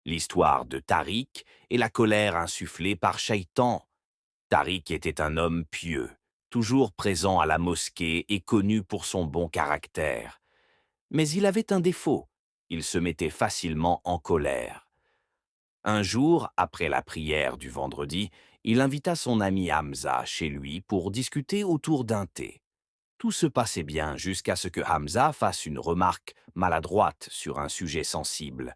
l'histoire de Tariq et la colère insufflée par Shaitan. Tariq était un homme pieux, toujours présent à la mosquée et connu pour son bon caractère. Mais il avait un défaut, il se mettait facilement en colère. Un jour, après la prière du vendredi, il invita son ami Hamza chez lui pour discuter autour d'un thé. Tout se passait bien jusqu'à ce que Hamza fasse une remarque maladroite sur un sujet sensible.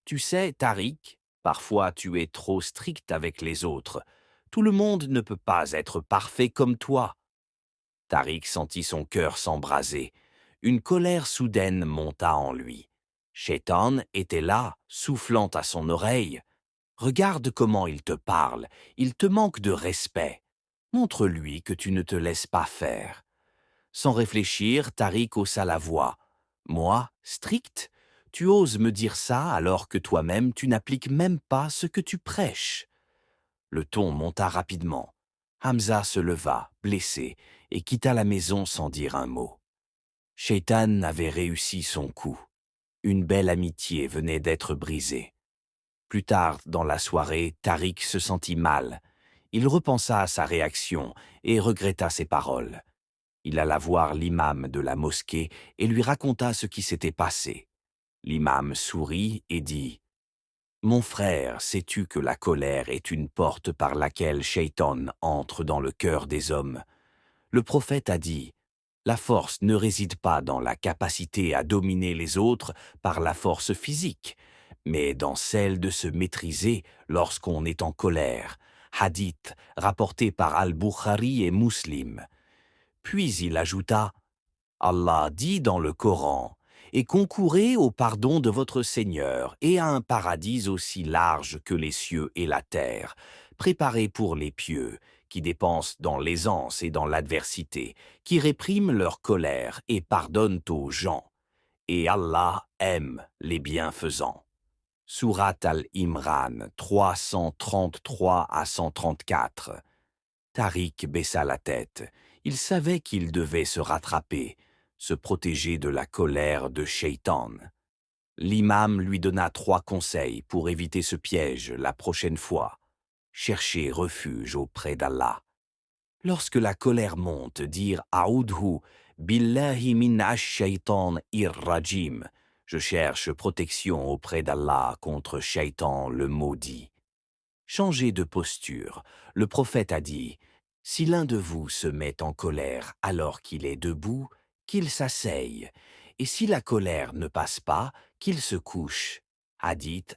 Tu sais, Tariq, parfois tu es trop strict avec les autres. Tout le monde ne peut pas être parfait comme toi. Tariq sentit son cœur s'embraser. Une colère soudaine monta en lui. Shaitan était là, soufflant à son oreille. Regarde comment il te parle, il te manque de respect. Montre-lui que tu ne te laisses pas faire. Sans réfléchir, Tariq haussa la voix. Moi, strict? Tu oses me dire ça alors que toi-même tu n'appliques même pas ce que tu prêches. Le ton monta rapidement. Hamza se leva, blessé, et quitta la maison sans dire un mot. Shaitan avait réussi son coup. Une belle amitié venait d'être brisée. Plus tard dans la soirée, Tariq se sentit mal. Il repensa à sa réaction et regretta ses paroles. Il alla voir l'imam de la mosquée et lui raconta ce qui s'était passé. L'imam sourit et dit « Mon frère, sais-tu que la colère est une porte par laquelle Shaitan entre dans le cœur des hommes? Le prophète a dit « La force ne réside pas dans la capacité à dominer les autres par la force physique, mais dans celle de se maîtriser lorsqu'on est en colère. » Hadith rapporté par Al-Bukhari et Muslim. Puis il ajouta « Allah dit dans le Coran « Et concourez au pardon de votre Seigneur et à un paradis aussi large que les cieux et la terre, préparé pour les pieux, qui dépensent dans l'aisance et dans l'adversité, qui répriment leur colère et pardonnent aux gens. Et Allah aime les bienfaisants. » Surat Al-Imran 333 à 134. Tariq baissa la tête. Il savait qu'il devait se rattraper, se protéger de la colère de Shaitan. L'imam lui donna 3 conseils pour éviter ce piège la prochaine fois. Chercher refuge auprès d'Allah. Lorsque la colère monte, dire A'udhu billahi min ash-shaytan ir-rajim. Je cherche protection auprès d'Allah contre Shaitan le maudit. Changer de posture. Le prophète a dit « Si l'un de vous se met en colère alors qu'il est debout, qu'il s'asseye, et si la colère ne passe pas, qu'il se couche. » Hadith